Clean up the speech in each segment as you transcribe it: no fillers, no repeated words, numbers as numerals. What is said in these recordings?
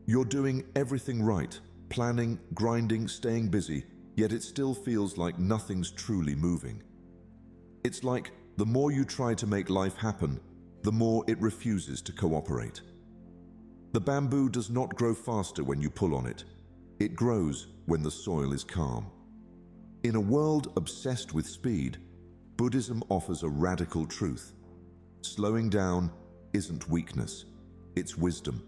You're doing everything right, planning, grinding, staying busy, yet it still feels like nothing's truly moving. It's like the more you try to make life happen, the more it refuses to cooperate. The bamboo does not grow faster when you pull on it. It grows when the soil is calm. In a world obsessed with speed, Buddhism offers a radical truth. Slowing down isn't weakness, it's wisdom.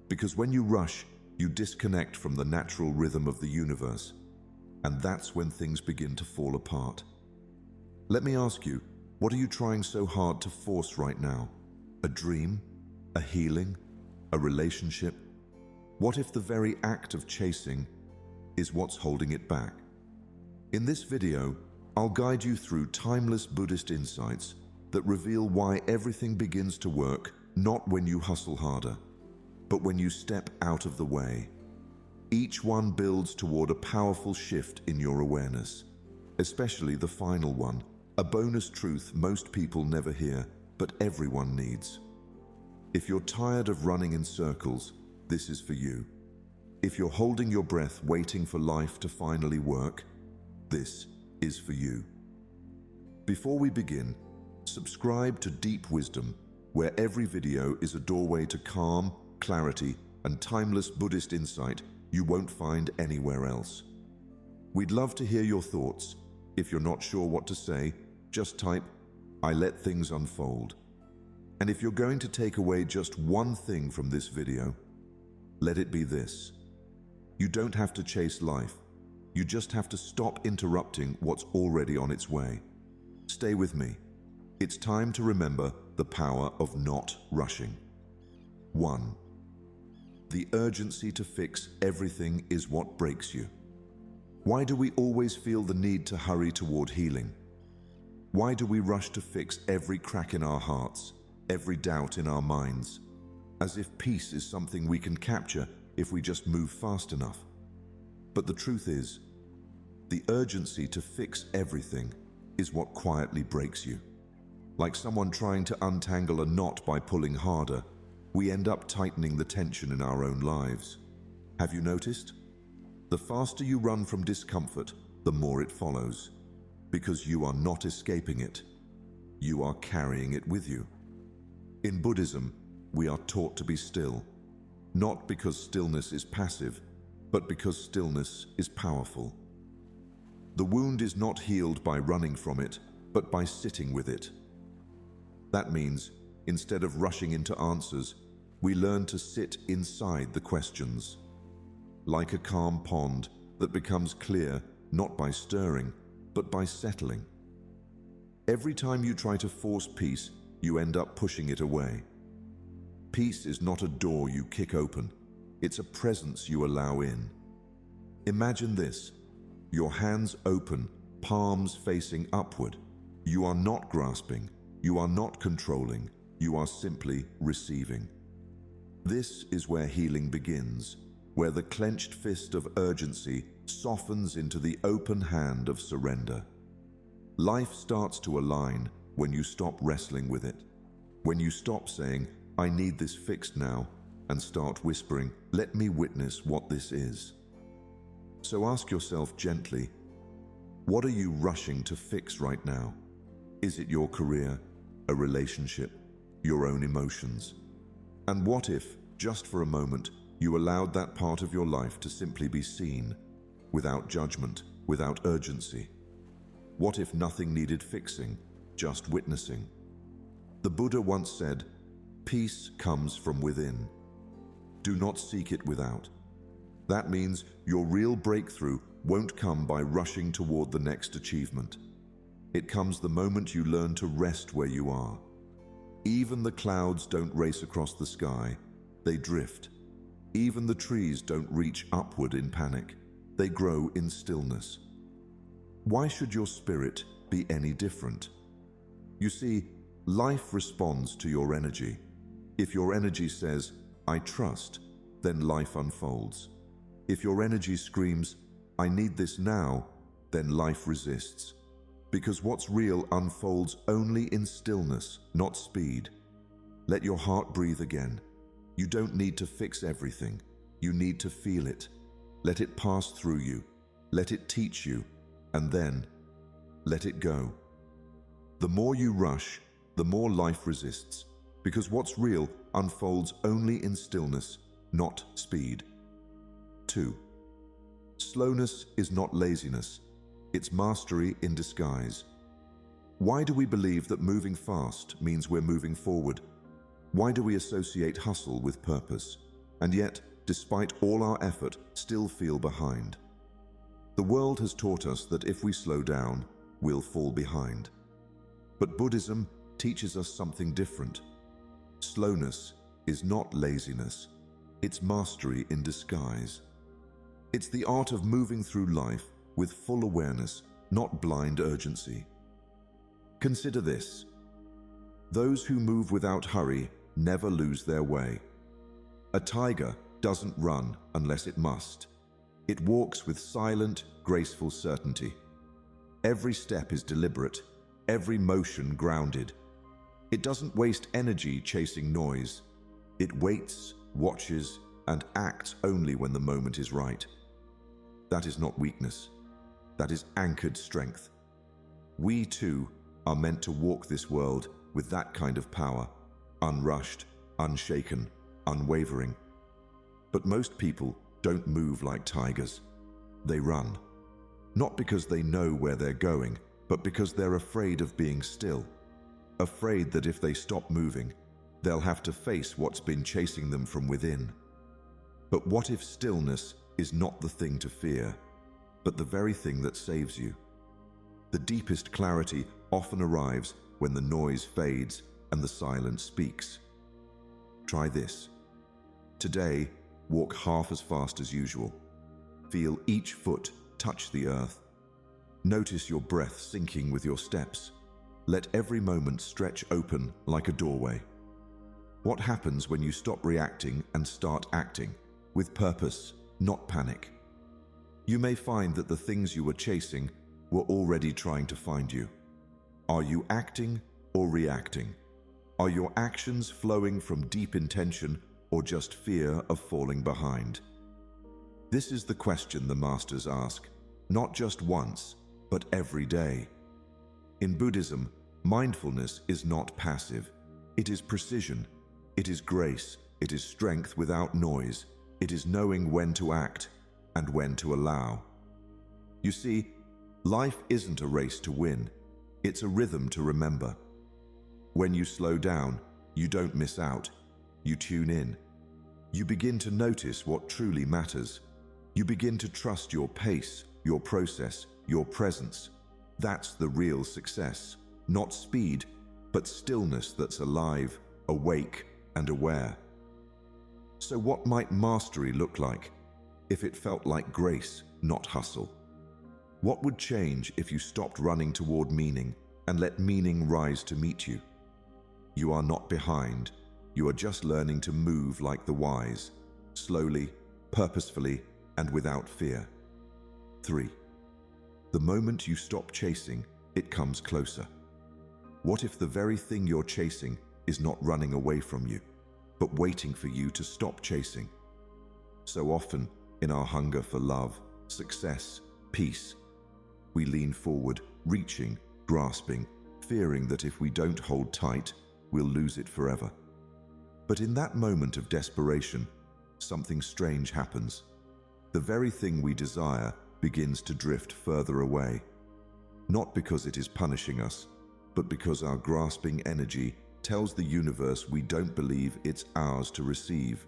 Because when you rush, you disconnect from the natural rhythm of the universe, and that's when things begin to fall apart. Let me ask you, what are you trying so hard to force right now? A dream? A healing? A relationship? What if the very act of chasing is what's holding it back? In this video, I'll guide you through timeless Buddhist insights that reveal why everything begins to work not when you hustle harder, but when you step out of the way. Each one builds toward a powerful shift in your awareness, especially the final one, a bonus truth most people never hear, but everyone needs. If you're tired of running in circles, this is for you. If you're holding your breath waiting for life to finally work, this is for you. Before we begin, subscribe to Deep Wisdom, where every video is a doorway to calm, clarity, and timeless Buddhist insight you won't find anywhere else. We'd love to hear your thoughts. If you're not sure what to say, just type, "I let things unfold." And if you're going to take away just one thing from this video, let it be this. You don't have to chase life. You just have to stop interrupting what's already on its way. Stay with me. It's time to remember the power of not rushing. 1. The urgency to fix everything is what breaks you. Why do we always feel the need to hurry toward healing? Why do we rush to fix every crack in our hearts, every doubt in our minds, as if peace is something we can capture if we just move fast enough? But the truth is, the urgency to fix everything is what quietly breaks you. Like someone trying to untangle a knot by pulling harder, we end up tightening the tension in our own lives. Have you noticed? The faster you run from discomfort, the more it follows, because you are not escaping it. You are carrying it with you. In Buddhism, we are taught to be still, not because stillness is passive, but because stillness is powerful. The wound is not healed by running from it, but by sitting with it. That means, instead of rushing into answers, we learn to sit inside the questions, like a calm pond that becomes clear not by stirring, but by settling. Every time you try to force peace, you end up pushing it away. Peace is not a door you kick open, it's a presence you allow in. Imagine this, your hands open, palms facing upward. You are not grasping, you are not controlling, you are simply receiving. This is where healing begins, where the clenched fist of urgency softens into the open hand of surrender. Life starts to align when you stop wrestling with it, when you stop saying, "I need this fixed now," and start whispering, "Let me witness what this is." So ask yourself gently, what are you rushing to fix right now? Is it your career, a relationship, your own emotions? And what if, just for a moment, you allowed that part of your life to simply be seen, without judgment, without urgency? What if nothing needed fixing, just witnessing? The Buddha once said, "Peace comes from within. Do not seek it without." That means your real breakthrough won't come by rushing toward the next achievement. It comes the moment you learn to rest where you are. Even the clouds don't race across the sky, they drift. Even the trees don't reach upward in panic, they grow in stillness. Why should your spirit be any different? You see, life responds to your energy. If your energy says, "I trust," then life unfolds. If your energy screams, "I need this now," then life resists. Because what's real unfolds only in stillness, not speed. Let your heart breathe again. You don't need to fix everything. You need to feel it. Let it pass through you. Let it teach you. And then, let it go. The more you rush, the more life resists, because what's real unfolds only in stillness, not speed. 2. Slowness is not laziness. It's mastery in disguise. Why do we believe that moving fast means we're moving forward? Why do we associate hustle with purpose, and yet, despite all our effort, still feel behind? The world has taught us that if we slow down, we'll fall behind. But Buddhism teaches us something different. Slowness is not laziness. It's mastery in disguise. It's the art of moving through life with full awareness, not blind urgency. Consider this. Those who move without hurry never lose their way. A tiger doesn't run unless it must. It walks with silent, graceful certainty. Every step is deliberate, every motion grounded. It doesn't waste energy chasing noise. It waits, watches, and acts only when the moment is right. That is not weakness. That is anchored strength. We too are meant to walk this world with that kind of power, unrushed, unshaken, unwavering. But most people don't move like tigers. They run. Not because they know where they're going, but because they're afraid of being still. Afraid that if they stop moving, they'll have to face what's been chasing them from within. But what if stillness is not the thing to fear, but the very thing that saves you? The deepest clarity often arrives when the noise fades and the silence speaks. Try this. Today, walk half as fast as usual. Feel each foot touch the earth. Notice your breath sinking with your steps. Let every moment stretch open like a doorway. What happens when you stop reacting and start acting, with purpose, not panic? You may find that the things you were chasing were already trying to find you. Are you acting or reacting? Are your actions flowing from deep intention or just fear of falling behind? This is the question the masters ask, not just once, but every day. In Buddhism, mindfulness is not passive. It is precision. It is grace. It is strength without noise. It is knowing when to act and when to allow. You see, life isn't a race to win. It's a rhythm to remember. When you slow down, you don't miss out. You tune in. You begin to notice what truly matters. You begin to trust your pace, your process, your presence. That's the real success. Not speed, but stillness that's alive, awake, and aware. So what might mastery look like if it felt like grace, not hustle? What would change if you stopped running toward meaning and let meaning rise to meet you? You are not behind. You are just learning to move like the wise, slowly, purposefully, and without fear. 3. The moment you stop chasing, it comes closer. What if the very thing you're chasing is not running away from you, but waiting for you to stop chasing? So often, in our hunger for love, success, peace, we lean forward, reaching, grasping, fearing that if we don't hold tight, we'll lose it forever. But in that moment of desperation, something strange happens. The very thing we desire begins to drift further away, not because it is punishing us, but because our grasping energy tells the universe we don't believe it's ours to receive.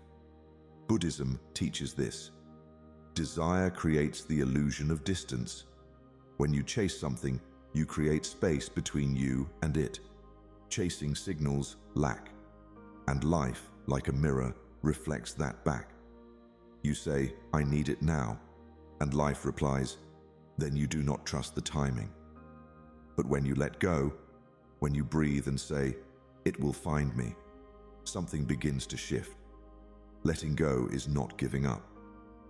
Buddhism teaches this. Desire creates the illusion of distance. When you chase something, you create space between you and it. Chasing signals lack, and life, like a mirror, reflects that back. You say, "I need it now," and life replies, "Then you do not trust the timing." But when you let go, when you breathe and say, "It will find me," something begins to shift. Letting go is not giving up.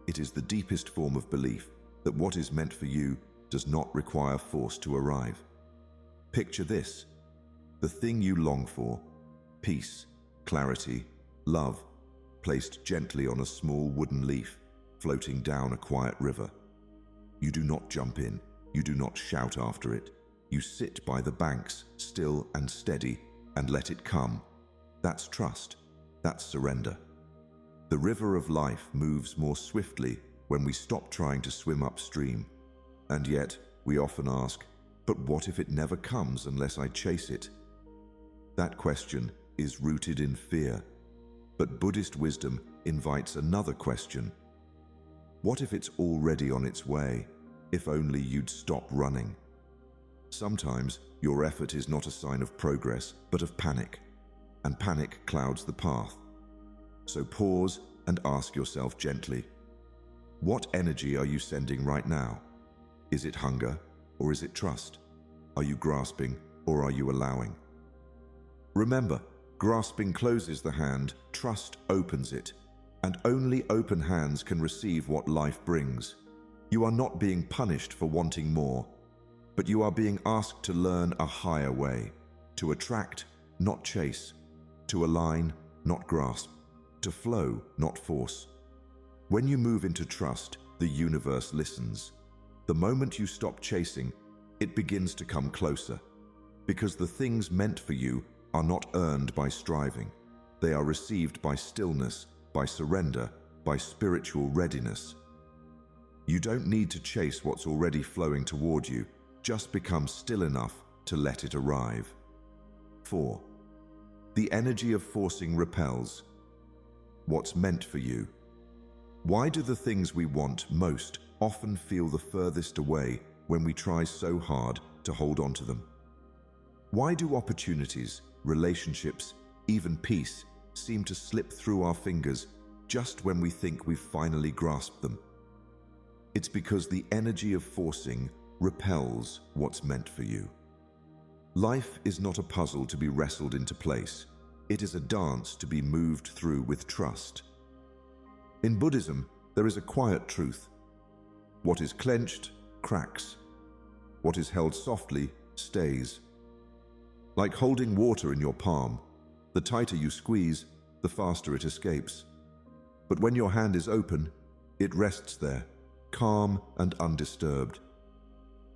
It is the deepest form of belief that what is meant for you does not require force to arrive. Picture this: the thing you long for, peace, clarity, love, placed gently on a small wooden leaf, floating down a quiet river. You do not jump in, you do not shout after it. You sit by the banks, still and steady, and let it come. That's trust. That's surrender. The river of life moves more swiftly when we stop trying to swim upstream. And yet, we often ask, but what if it never comes unless I chase it? That question is rooted in fear. But Buddhist wisdom invites another question. What if it's already on its way, if only you'd stop running? Sometimes your effort is not a sign of progress, but of panic, and panic clouds the path. So pause and ask yourself gently, what energy are you sending right now? Is it hunger or is it trust? Are you grasping or are you allowing? Remember, grasping closes the hand, trust opens it, and only open hands can receive what life brings. You are not being punished for wanting more, but you are being asked to learn a higher way, to attract, not chase, to align, not grasp, to flow, not force. When you move into trust, the universe listens. The moment you stop chasing, it begins to come closer, because the things meant for you are not earned by striving. They are received by stillness, by surrender, by spiritual readiness. You don't need to chase what's already flowing toward you, just become still enough to let it arrive. 4. The energy of forcing repels. What's meant for you? Why do the things we want most often feel the furthest away when we try so hard to hold on to them? Why do opportunities, relationships, even peace seem to slip through our fingers just when we think we've finally grasped them? It's because the energy of forcing repels what's meant for you. Life is not a puzzle to be wrestled into place. It is a dance to be moved through with trust. In Buddhism, there is a quiet truth. What is clenched cracks. What is held softly stays. Like holding water in your palm, the tighter you squeeze, the faster it escapes. But when your hand is open, it rests there, calm and undisturbed.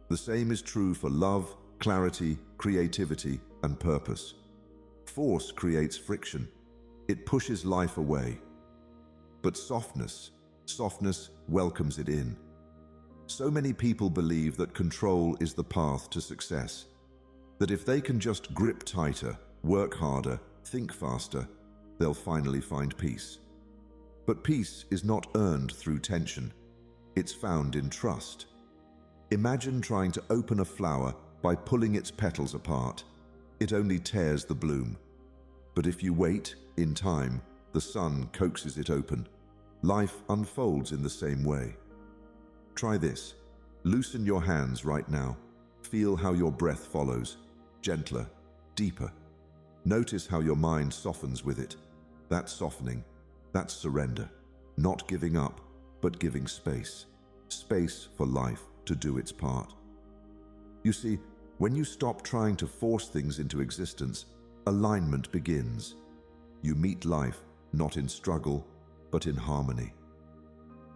The same is true for love, clarity, creativity, and purpose. Force creates friction. It pushes life away. But softness welcomes it in. So many people believe that control is the path to success, that if they can just grip tighter, work harder, think faster, they'll finally find peace. But peace is not earned through tension. It's found in trust. Imagine trying to open a flower by pulling its petals apart. It only tears the bloom. But if you wait, in time, the sun coaxes it open. Life unfolds in the same way. Try this. Loosen your hands right now. Feel how your breath follows. Gentler, deeper. Notice how your mind softens with it. That's softening. That's surrender. Not giving up, but giving space. Space for life to do its part. You see, when you stop trying to force things into existence, alignment begins. You meet life not in struggle, but in harmony.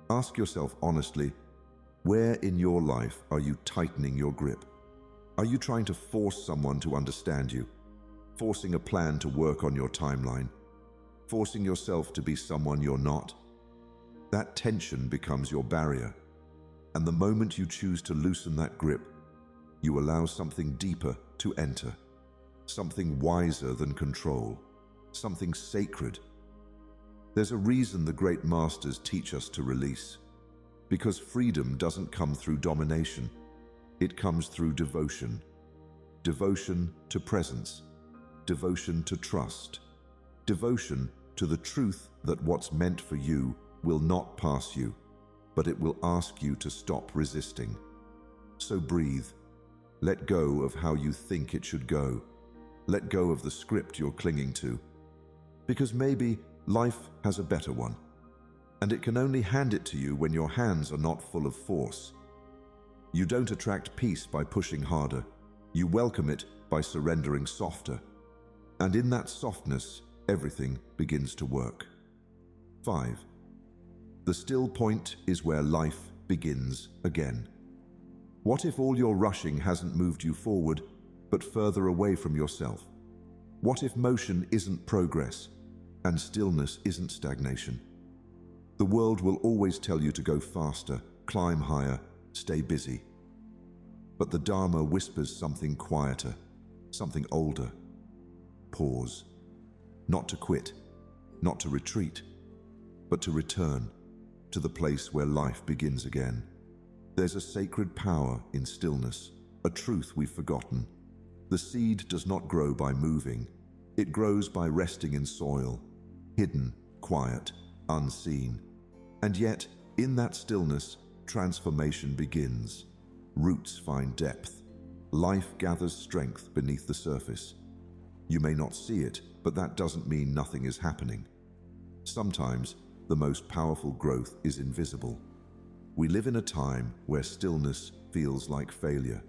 Ask yourself honestly, where in your life are you tightening your grip? Are you trying to force someone to understand you? Forcing a plan to work on your timeline? Forcing yourself to be someone you're not? That tension becomes your barrier. And the moment you choose to loosen that grip, you allow something deeper to enter. Something wiser than control. Something sacred. There's a reason the great masters teach us to release. Because freedom doesn't come through domination. It comes through devotion. Devotion to presence. Devotion to trust. Devotion to the truth that what's meant for you will not pass you, but it will ask you to stop resisting. So breathe. Let go of how you think it should go. Let go of the script you're clinging to. Because maybe life has a better one, and it can only hand it to you when your hands are not full of force. You don't attract peace by pushing harder. You welcome it by surrendering softer. And in that softness, everything begins to work. 5. The still point is where life begins again. What if all your rushing hasn't moved you forward, but further away from yourself? What if motion isn't progress, and stillness isn't stagnation? The world will always tell you to go faster, climb higher, stay busy. But the Dharma whispers something quieter, something older. Pause. Not to quit, not to retreat, but to return to the place where life begins again. There's a sacred power in stillness, a truth we've forgotten. The seed does not grow by moving. It grows by resting in soil, hidden, quiet, unseen. And yet, in that stillness, transformation begins. Roots find depth. Life gathers strength beneath the surface. You may not see it, but that doesn't mean nothing is happening. Sometimes, the most powerful growth is invisible. We live in a time where stillness feels like failure.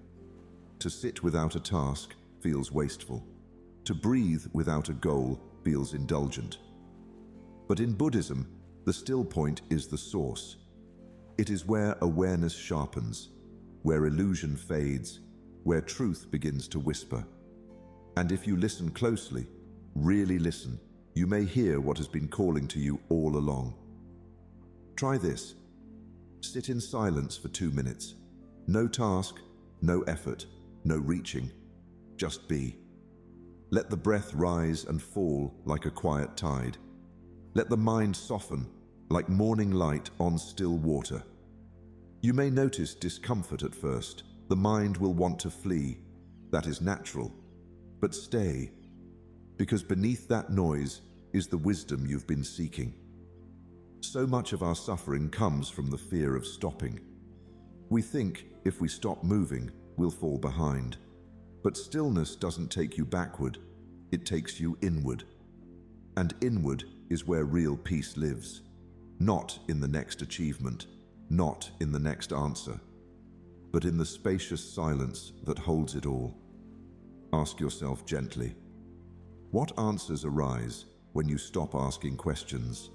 To sit without a task feels wasteful. To breathe without a goal feels indulgent. But in Buddhism, the still point is the source. It is where awareness sharpens, where illusion fades, where truth begins to whisper. And if you listen closely, really listen, you may hear what has been calling to you all along. Try this. Sit in silence for 2 minutes. No task, no effort, no reaching. Just be. Let the breath rise and fall like a quiet tide. Let the mind soften like morning light on still water. You may notice discomfort at first. The mind will want to flee. That is natural. But stay, because beneath that noise is the wisdom you've been seeking. So much of our suffering comes from the fear of stopping. We think if we stop moving, we'll fall behind. But stillness doesn't take you backward, it takes you inward. And inward is where real peace lives. Not in the next achievement, not in the next answer, but in the spacious silence that holds it all. Ask yourself gently, what answers arise when you stop asking questions?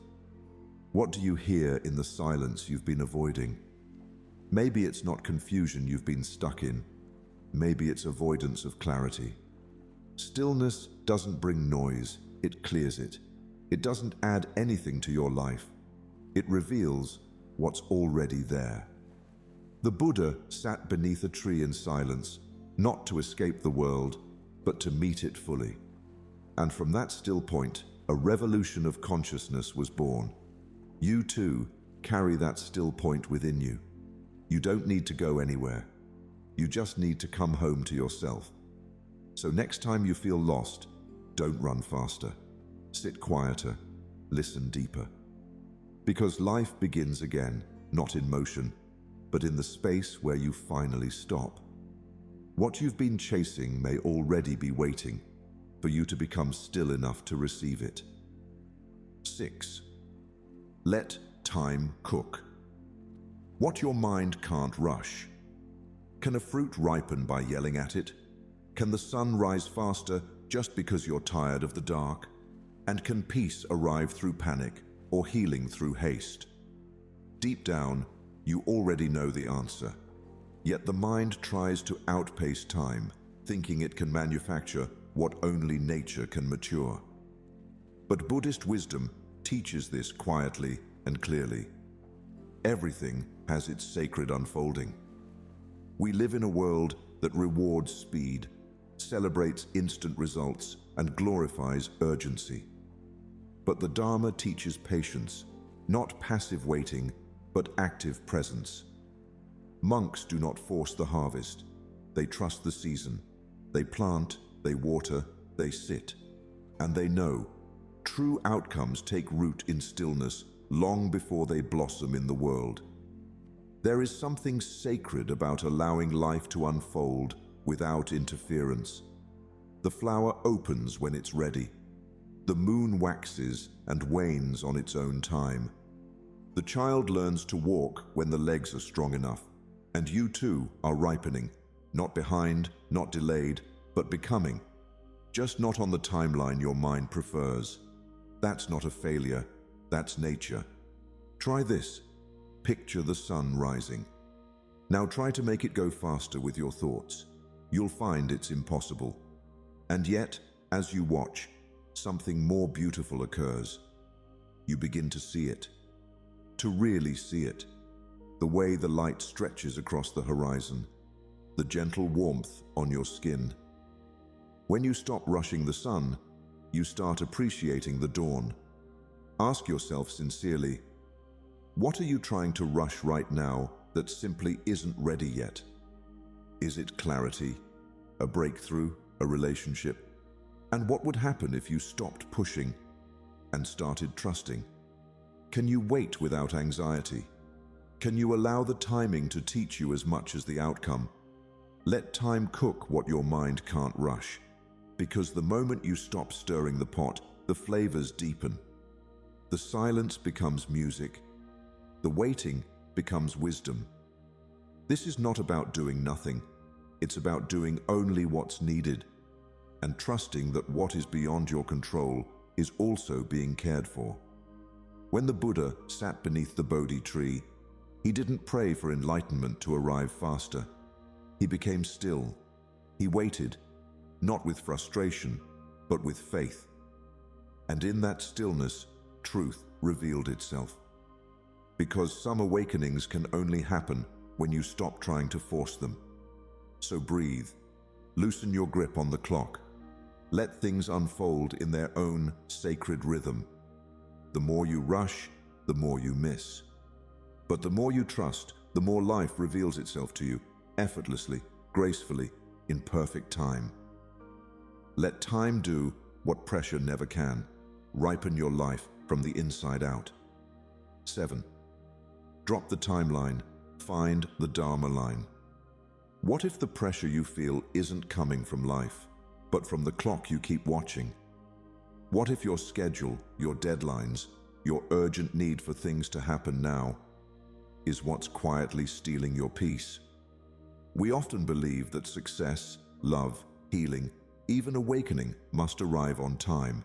What do you hear in the silence you've been avoiding? Maybe it's not confusion you've been stuck in. Maybe it's avoidance of clarity. Stillness doesn't bring noise, it clears it. It doesn't add anything to your life. It reveals what's already there. The Buddha sat beneath a tree in silence, not to escape the world, but to meet it fully. And from that still point, a revolution of consciousness was born. You too carry that still point within you. You don't need to go anywhere. You just need to come home to yourself. So next time you feel lost, don't run faster. Sit quieter, listen deeper. Because life begins again, not in motion, but in the space where you finally stop. What you've been chasing may already be waiting for you to become still enough to receive it. 6. Let time cook. What your mind can't rush. Can a fruit ripen by yelling at it? Can the sun rise faster just because you're tired of the dark? And can peace arrive through panic or healing through haste? Deep down, you already know the answer. Yet the mind tries to outpace time, thinking it can manufacture what only nature can mature. But Buddhist wisdom teaches this quietly and clearly. Everything has its sacred unfolding. We live in a world that rewards speed, celebrates instant results, and glorifies urgency. But the Dharma teaches patience, not passive waiting, but active presence. Monks do not force the harvest. They trust the season. They plant, they water, they sit. And they know true outcomes take root in stillness long before they blossom in the world. There is something sacred about allowing life to unfold without interference. The flower opens when it's ready. The moon waxes and wanes on its own time. The child learns to walk when the legs are strong enough. And you too are ripening, not behind, not delayed, but becoming. Just not on the timeline your mind prefers. That's not a failure, That's nature. Try this. Picture the sun rising. Now try to make it go faster with your thoughts. You'll find it's impossible. And yet, as you watch, something more beautiful occurs. You begin to see it. To really see it. The way the light stretches across the horizon. The gentle warmth on your skin. When you stop rushing the sun, you start appreciating the dawn. Ask yourself sincerely, what are you trying to rush right now that simply isn't ready yet? Is it clarity, a breakthrough, a relationship? And what would happen if you stopped pushing and started trusting? Can you wait without anxiety? Can you allow the timing to teach you as much as the outcome? Let time cook what your mind can't rush, because the moment you stop stirring the pot, the flavors deepen. The silence becomes music. The waiting becomes wisdom. This is not about doing nothing. It's about doing only what's needed and trusting that what is beyond your control is also being cared for. When the Buddha sat beneath the Bodhi tree, he didn't pray for enlightenment to arrive faster. He became still. He waited, not with frustration, but with faith. And in that stillness, truth revealed itself. Because some awakenings can only happen when you stop trying to force them. So breathe, loosen your grip on the clock. Let things unfold in their own sacred rhythm. The more you rush, the more you miss. But the more you trust, the more life reveals itself to you, effortlessly, gracefully, in perfect time. Let time do what pressure never can. Ripen your life from the inside out. 7. Drop the timeline. Find the Dharma line. What if the pressure you feel isn't coming from life, but from the clock you keep watching? What if your schedule, your deadlines, your urgent need for things to happen now is what's quietly stealing your peace? We often believe that success, love, healing, even awakening must arrive on time,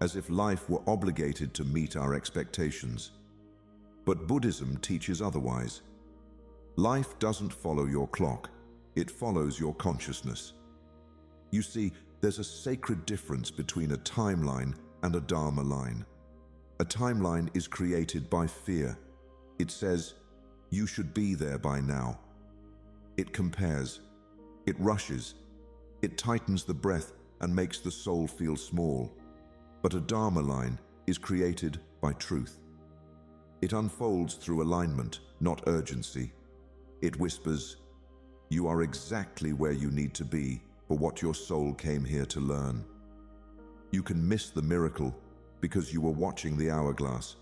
as if life were obligated to meet our expectations. But Buddhism teaches otherwise. Life doesn't follow your clock, it follows your consciousness. You see, there's a sacred difference between a timeline and a Dharma line. A timeline is created by fear. It says, you should be there by now. It compares, it rushes, it tightens the breath and makes the soul feel small. But a Dharma line is created by truth. It unfolds through alignment, not urgency. It whispers, you are exactly where you need to be for what your soul came here to learn. You can miss the miracle because you were watching the hourglass.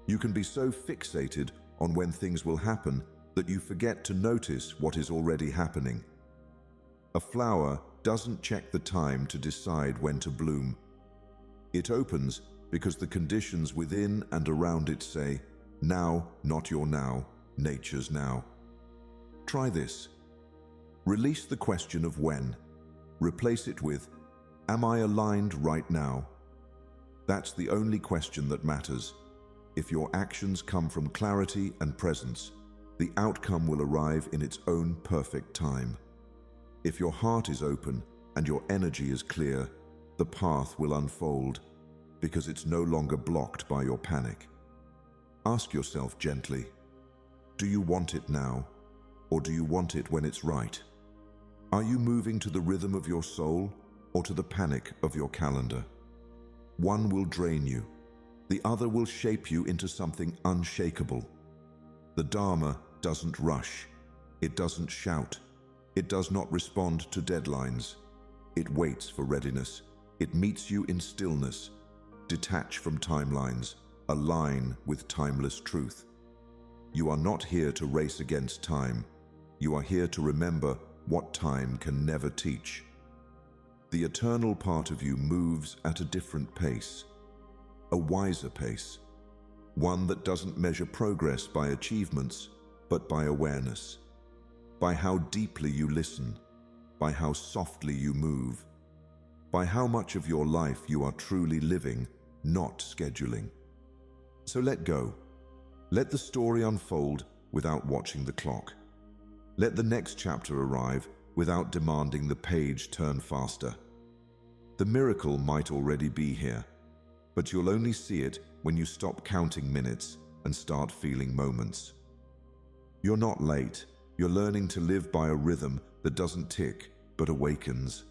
You can be so fixated on when things will happen that you forget to notice what is already happening. A flower doesn't check the time to decide when to bloom. It opens because the conditions within and around it say, now, not your now, nature's now. Try this. Release the question of when. Replace it with, am I aligned right now? That's the only question that matters. If your actions come from clarity and presence, the outcome will arrive in its own perfect time. If your heart is open and your energy is clear, the path will unfold because it's no longer blocked by your panic. Ask yourself gently, do you want it now, or do you want it when it's right? Are you moving to the rhythm of your soul or to the panic of your calendar? One will drain you. The other will shape you into something unshakable. The Dharma doesn't rush. It doesn't shout. It does not respond to deadlines. It waits for readiness. It meets you in stillness. Detach from timelines. Align with timeless truth. You are not here to race against time. You are here to remember what time can never teach. The eternal part of you moves at a different pace, a wiser pace, one that doesn't measure progress by achievements, but by awareness, by how deeply you listen, by how softly you move, by how much of your life you are truly living, not scheduling. So let go. Let the story unfold without watching the clock. Let the next chapter arrive without demanding the page turn faster. The miracle might already be here, but you'll only see it when you stop counting minutes and start feeling moments. You're not late. You're learning to live by a rhythm that doesn't tick but awakens.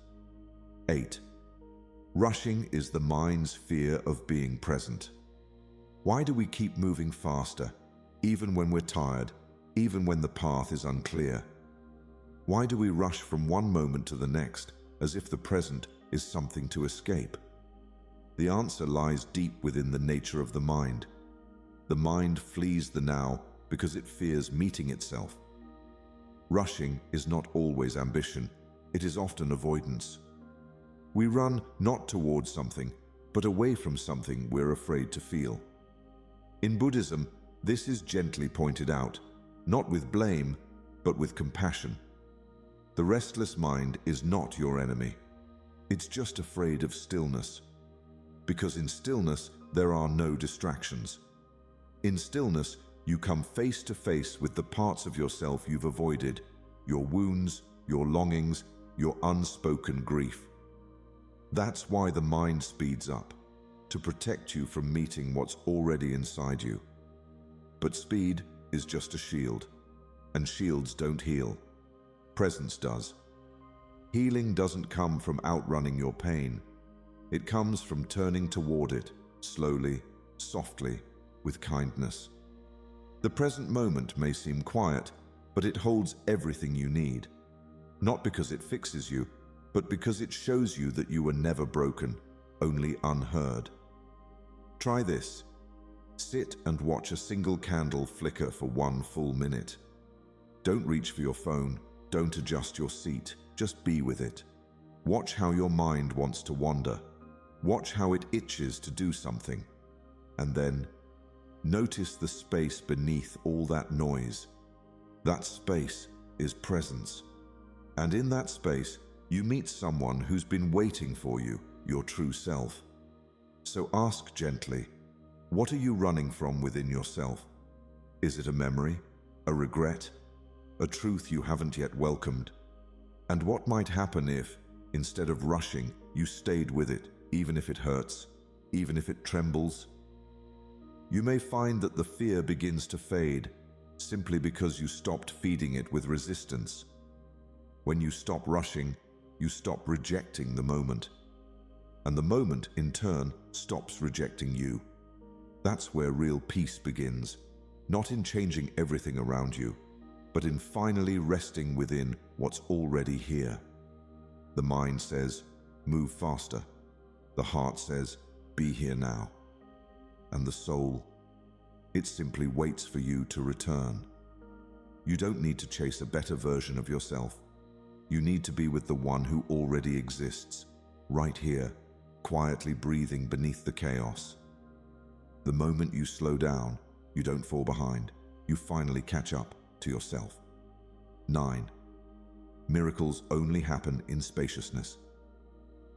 8. Rushing is the mind's fear of being present. Why do we keep moving faster, even when we're tired, even when the path is unclear? Why do we rush from one moment to the next, as if the present is something to escape? The answer lies deep within the nature of the mind. The mind flees the now because it fears meeting itself. Rushing is not always ambition, it is often avoidance. We run not towards something, but away from something we're afraid to feel. In Buddhism, this is gently pointed out, not with blame, but with compassion. The restless mind is not your enemy. It's just afraid of stillness. Because in stillness, there are no distractions. In stillness, you come face to face with the parts of yourself you've avoided, your wounds, your longings, your unspoken grief. That's why the mind speeds up, to protect you from meeting what's already inside you. But speed is just a shield, and shields don't heal. Presence does. Healing doesn't come from outrunning your pain. It comes from turning toward it, slowly, softly, with kindness. The present moment may seem quiet, but it holds everything you need. Not because it fixes you, but because it shows you that you were never broken, only unheard. Try this. Sit and watch a single candle flicker for 1 full minute. Don't reach for your phone. Don't adjust your seat. Just be with it. Watch how your mind wants to wander. Watch how it itches to do something. And then, notice the space beneath all that noise. That space is presence. And in that space, you meet someone who's been waiting for you, your true self. So ask gently, what are you running from within yourself? Is it a memory, a regret, a truth you haven't yet welcomed? And what might happen if, instead of rushing, you stayed with it, even if it hurts, even if it trembles? You may find that the fear begins to fade, simply because you stopped feeding it with resistance. When you stop rushing, you stop rejecting the moment. And the moment, in turn, stops rejecting you. That's where real peace begins, not in changing everything around you, but in finally resting within what's already here. The mind says, move faster. The heart says, be here now. And the soul, it simply waits for you to return. You don't need to chase a better version of yourself. You need to be with the one who already exists, right here, quietly breathing beneath the chaos. The moment you slow down, you don't fall behind. You finally catch up to yourself. 9. Miracles only happen in spaciousness.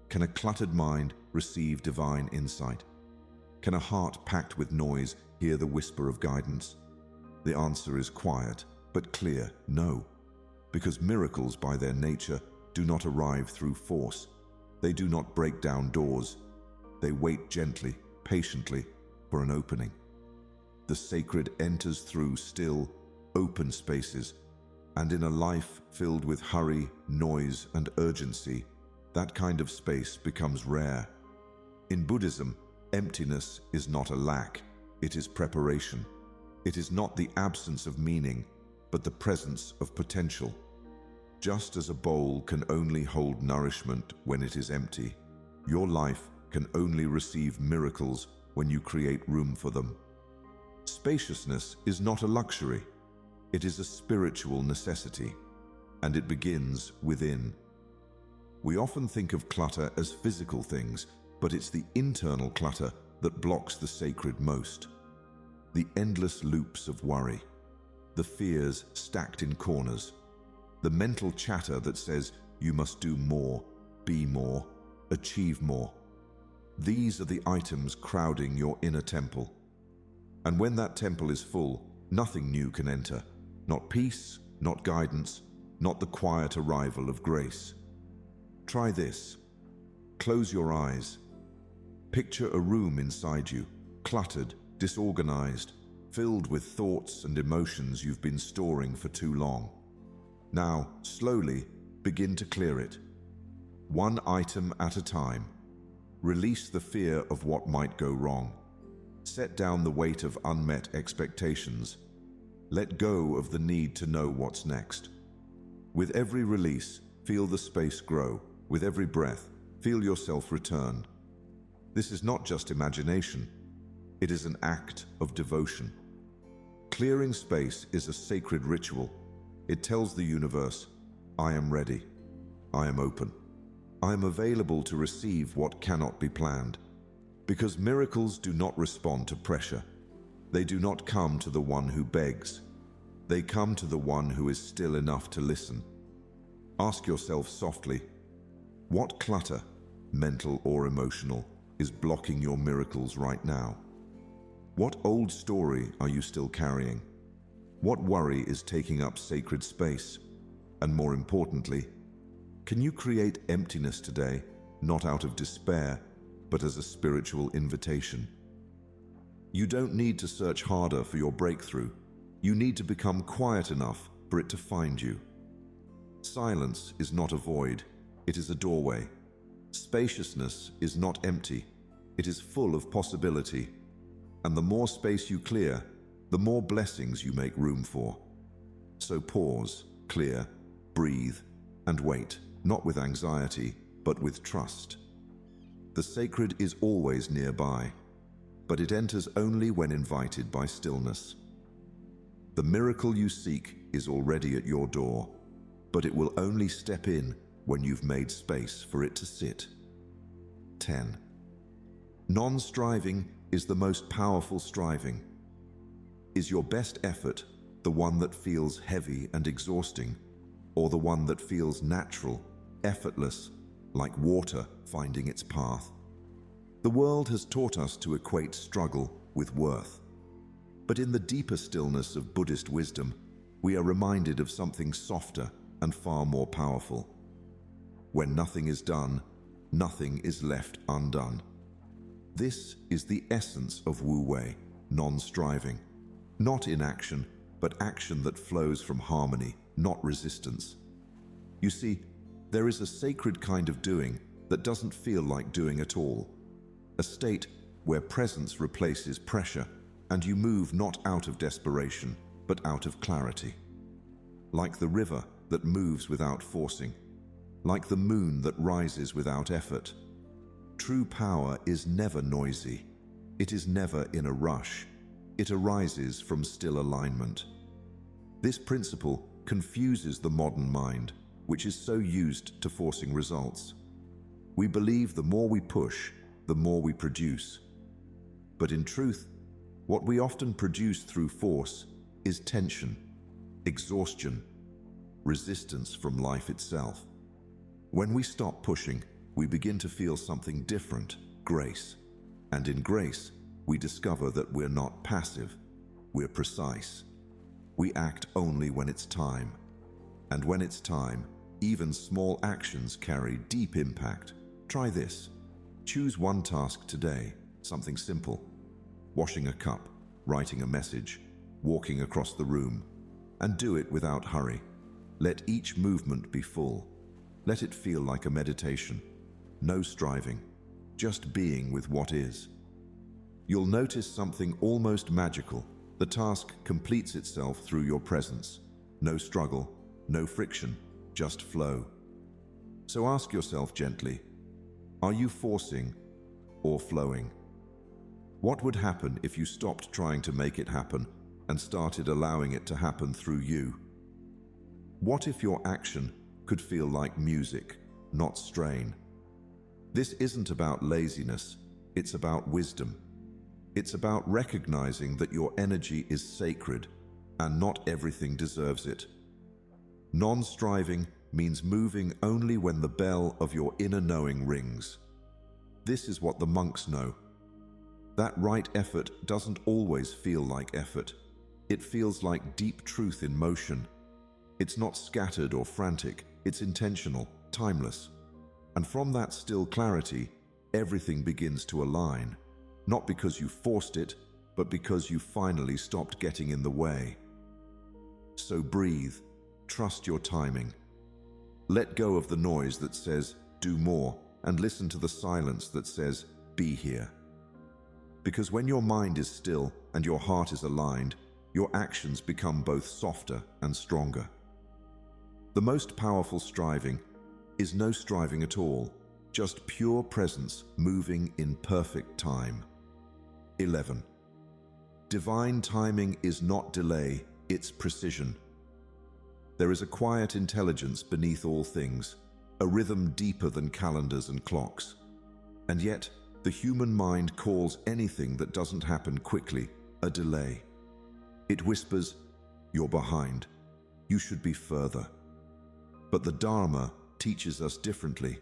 Can a cluttered mind receive divine insight? Can a heart packed with noise hear the whisper of guidance? The answer is quiet, but clear, no. Because miracles, by their nature, do not arrive through force. They do not break down doors. They wait gently, patiently, for an opening. The sacred enters through still, open spaces, and in a life filled with hurry, noise, and urgency, that kind of space becomes rare. In Buddhism, emptiness is not a lack, it is preparation. It is not the absence of meaning, but the presence of potential. Just as a bowl can only hold nourishment when it is empty, your life can only receive miracles when you create room for them. Spaciousness is not a luxury, it is a spiritual necessity, and it begins within. We often think of clutter as physical things, but it's the internal clutter that blocks the sacred most. The endless loops of worry, the fears stacked in corners, the mental chatter that says you must do more, be more, achieve more. These are the items crowding your inner temple. And when that temple is full, nothing new can enter. Not peace, not guidance, not the quiet arrival of grace. Try this. Close your eyes. Picture a room inside you, cluttered, disorganized, filled with thoughts and emotions you've been storing for too long. Now, slowly, begin to clear it. One item at a time. Release the fear of what might go wrong. Set down the weight of unmet expectations. Let go of the need to know what's next. With every release, feel the space grow. With every breath, feel yourself return. This is not just imagination. It is an act of devotion. Clearing space is a sacred ritual. It tells the universe, I am ready. I am open. I am available to receive what cannot be planned. Because miracles do not respond to pressure. They do not come to the one who begs. They come to the one who is still enough to listen. Ask yourself softly, what clutter, mental or emotional, is blocking your miracles right now? What old story are you still carrying? What worry is taking up sacred space? And more importantly, can you create emptiness today, not out of despair, but as a spiritual invitation? You don't need to search harder for your breakthrough. You need to become quiet enough for it to find you. Silence is not a void, it is a doorway. Spaciousness is not empty, it is full of possibility. And the more space you clear, the more blessings you make room for. So pause, clear, breathe, and wait, not with anxiety, but with trust. The sacred is always nearby, but it enters only when invited by stillness. The miracle you seek is already at your door, but it will only step in when you've made space for it to sit. 10. Non-striving is the most powerful striving. Is your best effort the one that feels heavy and exhausting, or the one that feels natural, effortless, like water finding its path? The world has taught us to equate struggle with worth. But in the deeper stillness of Buddhist wisdom, we are reminded of something softer and far more powerful. When nothing is done, nothing is left undone. This is the essence of Wu Wei, non-striving. Not inaction, but action that flows from harmony, not resistance. You see, there is a sacred kind of doing that doesn't feel like doing at all. A state where presence replaces pressure, and you move not out of desperation, but out of clarity. Like the river that moves without forcing, like the moon that rises without effort. True power is never noisy. It is never in a rush. It arises from still alignment. This principle confuses the modern mind, which is so used to forcing results. We believe the more we push, the more we produce. But in truth, what we often produce through force is tension, exhaustion, resistance from life itself. When we stop pushing, we begin to feel something different, grace. And in grace, we discover that we're not passive, we're precise. We act only when it's time. And when it's time, even small actions carry deep impact. Try this. Choose one task today, something simple. Washing a cup, writing a message, walking across the room, and do it without hurry. Let each movement be full. Let it feel like a meditation. No striving, just being with what is. You'll notice something almost magical. The task completes itself through your presence. No struggle, no friction, just flow. So ask yourself gently, are you forcing or flowing? What would happen if you stopped trying to make it happen and started allowing it to happen through you? What if your action could feel like music, not strain? This isn't about laziness, it's about wisdom. It's about recognizing that your energy is sacred and not everything deserves it. Non-striving means moving only when the bell of your inner knowing rings. This is what the monks know. That right effort doesn't always feel like effort. It feels like deep truth in motion. It's not scattered or frantic, it's intentional, timeless. And from that still clarity, everything begins to align. Not because you forced it, but because you finally stopped getting in the way. So breathe, trust your timing. Let go of the noise that says, do more, and listen to the silence that says, be here. Because when your mind is still and your heart is aligned, your actions become both softer and stronger. The most powerful striving is no striving at all, just pure presence moving in perfect time. 11. Divine timing is not delay, it's precision. There is a quiet intelligence beneath all things, a rhythm deeper than calendars and clocks. And yet, the human mind calls anything that doesn't happen quickly a delay. It whispers, you're behind. You should be further. But the Dharma teaches us differently.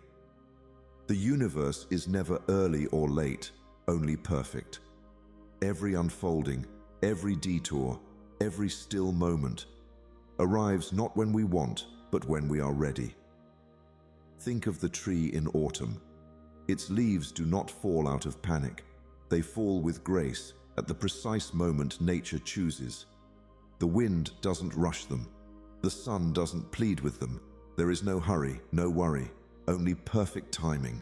The universe is never early or late, only perfect. Every unfolding, every detour, every still moment arrives not when we want, but when we are ready. Think of the tree in autumn. Its leaves do not fall out of panic. They fall with grace at the precise moment nature chooses. The wind doesn't rush them. The sun doesn't plead with them. There is no hurry, no worry, only perfect timing.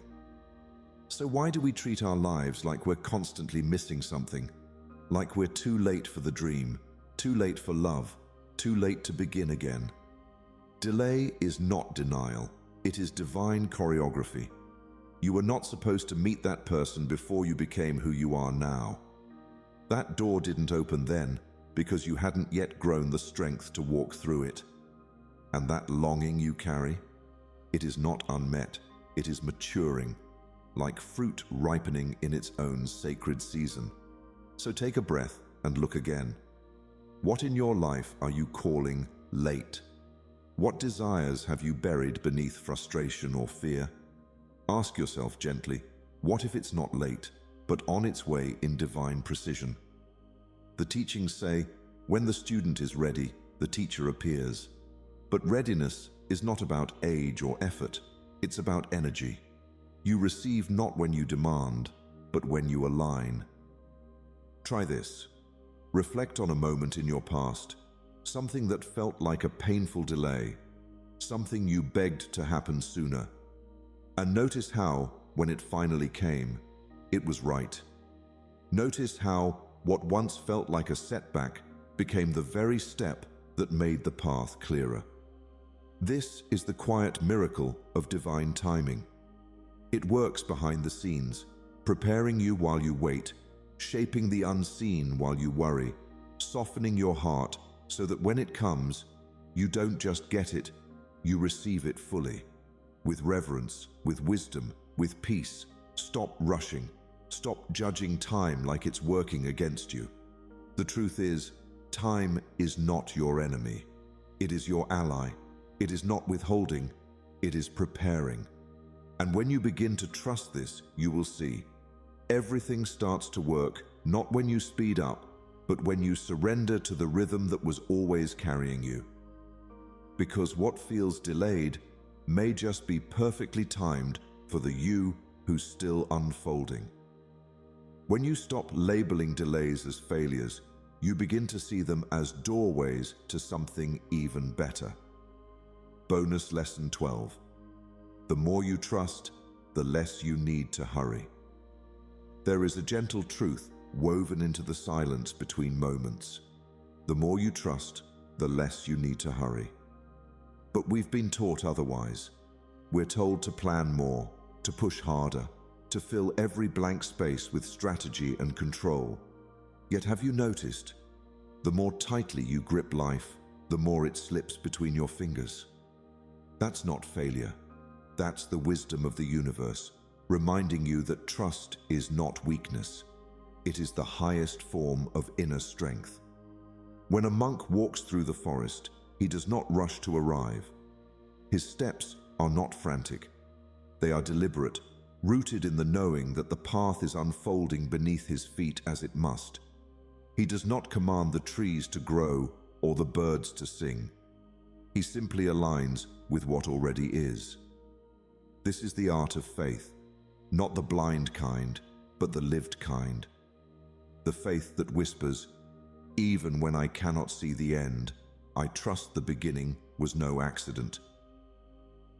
So why do we treat our lives like we're constantly missing something? Like we're too late for the dream, too late for love, too late to begin again? Delay is not denial. It is divine choreography. You were not supposed to meet that person before you became who you are now. That door didn't open then because you hadn't yet grown the strength to walk through it. And that longing you carry, it is not unmet, it is maturing, like fruit ripening in its own sacred season. So take a breath and look again. What in your life are you calling late? What desires have you buried beneath frustration or fear? Ask yourself gently, what if it's not late, but on its way in divine precision? The teachings say, when the student is ready, the teacher appears. But readiness is not about age or effort, it's about energy. You receive not when you demand, but when you align. Try this. Reflect on a moment in your past, something that felt like a painful delay, something you begged to happen sooner. And notice how, when it finally came, it was right. Notice how what once felt like a setback became the very step that made the path clearer. This is the quiet miracle of divine timing. It works behind the scenes, preparing you while you wait, shaping the unseen while you worry, softening your heart so that when it comes, you don't just get it, you receive it fully. With reverence, with wisdom, with peace. Stop rushing. Stop judging time like it's working against you. The truth is, time is not your enemy. It is your ally. It is not withholding. It is preparing. And when you begin to trust this, you will see. Everything starts to work, not when you speed up, but when you surrender to the rhythm that was always carrying you. Because what feels delayed may just be perfectly timed for the you who's still unfolding. When you stop labeling delays as failures, you begin to see them as doorways to something even better. Bonus lesson 12. The more you trust, the less you need to hurry. There is a gentle truth woven into the silence between moments. The more you trust, the less you need to hurry. But we've been taught otherwise. We're told to plan more, to push harder, to fill every blank space with strategy and control. Yet have you noticed? The more tightly you grip life, the more it slips between your fingers. That's not failure. That's the wisdom of the universe, reminding you that trust is not weakness. It is the highest form of inner strength. When a monk walks through the forest, he does not rush to arrive. His steps are not frantic. They are deliberate, rooted in the knowing that the path is unfolding beneath his feet as it must. He does not command the trees to grow or the birds to sing. He simply aligns with what already is. This is the art of faith, not the blind kind, but the lived kind. The faith that whispers, "Even when I cannot see the end, I trust the beginning was no accident."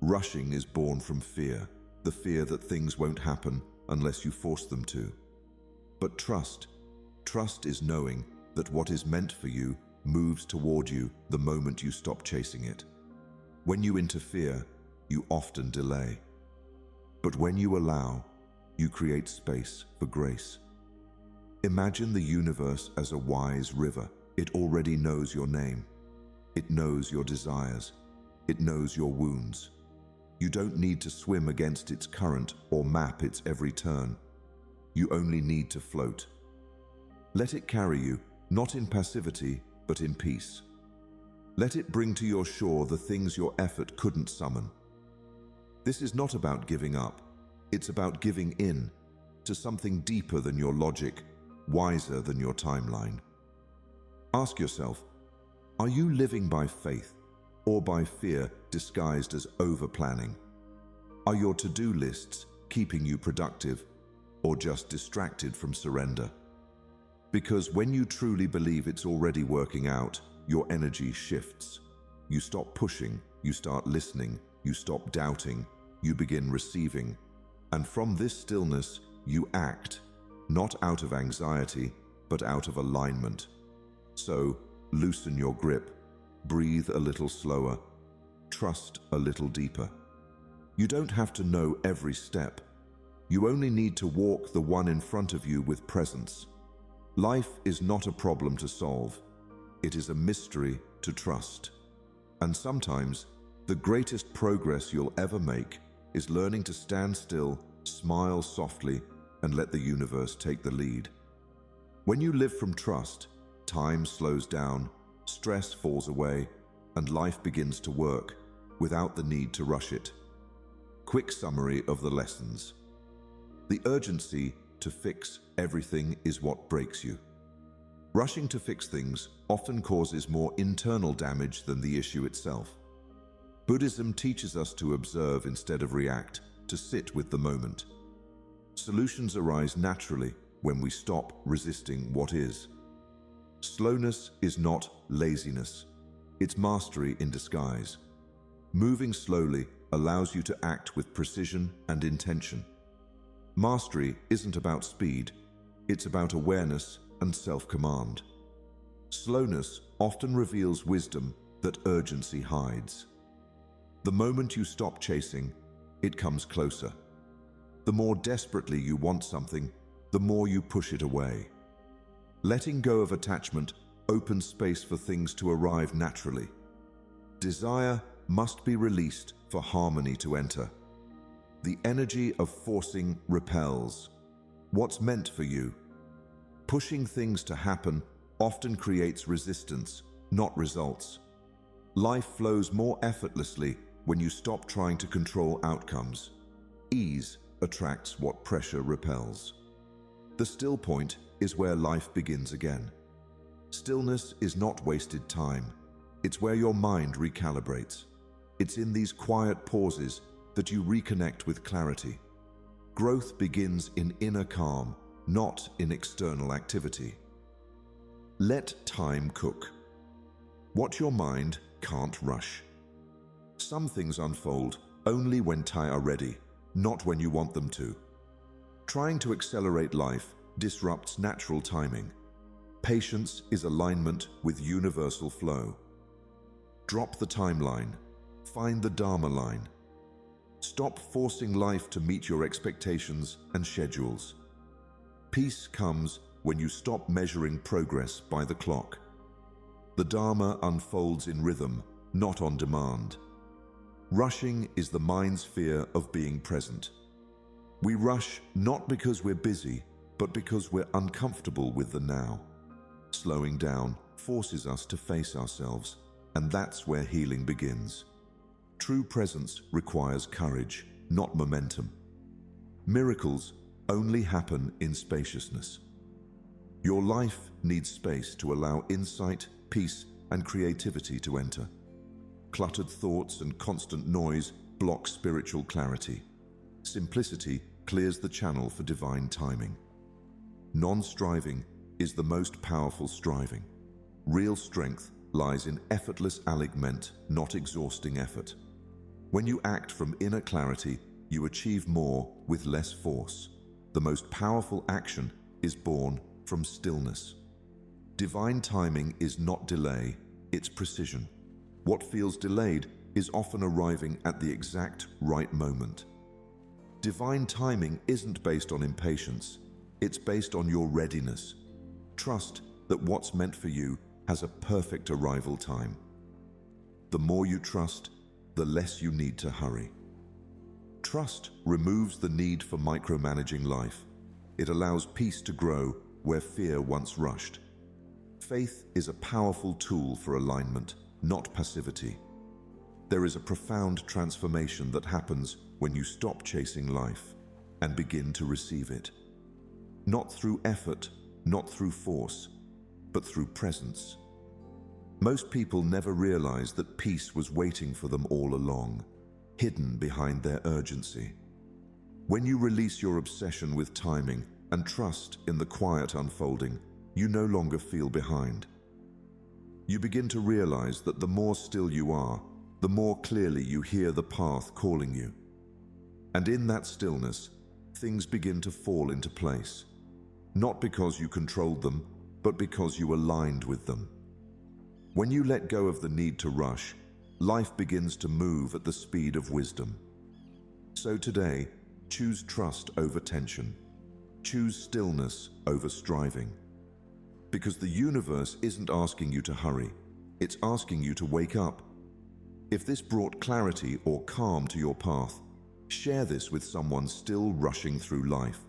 Rushing is born from fear, the fear that things won't happen unless you force them to. But trust is knowing that what is meant for you moves toward you the moment you stop chasing it. When you interfere, you often delay. But when you allow, you create space for grace. Imagine the universe as a wise river. It already knows your name. It knows your desires. It knows your wounds. You don't need to swim against its current or map its every turn. You only need to float. Let it carry you, not in passivity, but in peace. Let it bring to your shore the things your effort couldn't summon. This is not about giving up. It's about giving in to something deeper than your logic, wiser than your timeline. Ask yourself, are you living by faith or by fear disguised as over-planning? Are your to-do lists keeping you productive or just distracted from surrender? Because when you truly believe it's already working out, your energy shifts. You stop pushing, you start listening, you stop doubting, you begin receiving. And from this stillness, you act, not out of anxiety, but out of alignment. So, loosen your grip, breathe a little slower, trust a little deeper. You don't have to know every step. You only need to walk the one in front of you with presence. Life is not a problem to solve. It is a mystery to trust. And sometimes, the greatest progress you'll ever make is learning to stand still, smile softly, and let the universe take the lead. When you live from trust, time slows down, stress falls away, and life begins to work without the need to rush it. Quick summary of the lessons. The urgency to fix everything is what breaks you. Rushing to fix things often causes more internal damage than the issue itself. Buddhism teaches us to observe instead of react, to sit with the moment. Solutions arise naturally when we stop resisting what is. Slowness is not laziness. It's mastery in disguise. Moving slowly allows you to act with precision and intention. Mastery isn't about speed, it's about awareness and self-command. Slowness often reveals wisdom that urgency hides. The moment you stop chasing, it comes closer. The more desperately you want something, the more you push it away. Letting go of attachment opens space for things to arrive naturally. Desire must be released for harmony to enter. The energy of forcing repels what's meant for you. Pushing things to happen often creates resistance, not results. Life flows more effortlessly when you stop trying to control outcomes. Ease attracts what pressure repels. The still point is where life begins again. Stillness is not wasted time. It's where your mind recalibrates. It's in these quiet pauses that you reconnect with clarity. Growth begins in inner calm, not in external activity. Let time cook. What your mind can't rush. Some things unfold only when time are ready, not when you want them to. Trying to accelerate life disrupts natural timing. Patience is alignment with universal flow. Drop the timeline. Find the Dharma line. Stop forcing life to meet your expectations and schedules. Peace comes when you stop measuring progress by the clock. The Dharma unfolds in rhythm, not on demand. Rushing is the mind's fear of being present. We rush not because we're busy, but because we're uncomfortable with the now. Slowing down forces us to face ourselves, and that's where healing begins. True presence requires courage, not momentum. Miracles only happen in spaciousness. Your life needs space to allow insight, peace, and creativity to enter. Cluttered thoughts and constant noise block spiritual clarity. Simplicity clears the channel for divine timing. Non-striving is the most powerful striving. Real strength lies in effortless alignment, not exhausting effort. When you act from inner clarity, you achieve more with less force. The most powerful action is born from stillness. Divine timing is not delay, it's precision. What feels delayed is often arriving at the exact right moment. Divine timing isn't based on impatience, it's based on your readiness. Trust that what's meant for you has a perfect arrival time. The more you trust, the less you need to hurry. Trust removes the need for micromanaging life. It allows peace to grow where fear once rushed. Faith is a powerful tool for alignment, not passivity. There is a profound transformation that happens when you stop chasing life and begin to receive it. Not through effort, not through force, but through presence. Most people never realize that peace was waiting for them all along, hidden behind their urgency. When you release your obsession with timing and trust in the quiet unfolding, you no longer feel behind. You begin to realize that the more still you are, the more clearly you hear the path calling you. And in that stillness, things begin to fall into place. Not because you controlled them, but because you aligned with them. When you let go of the need to rush, life begins to move at the speed of wisdom. So today, choose trust over tension. Choose stillness over striving. Because the universe isn't asking you to hurry, it's asking you to wake up. If this brought clarity or calm to your path, share this with someone still rushing through life.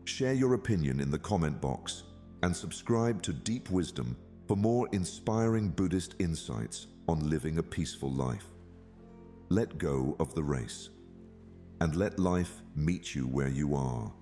Share your opinion in the comment box and subscribe to Deep Wisdom for more inspiring Buddhist insights on living a peaceful life. Let go of the race and let life meet you where you are.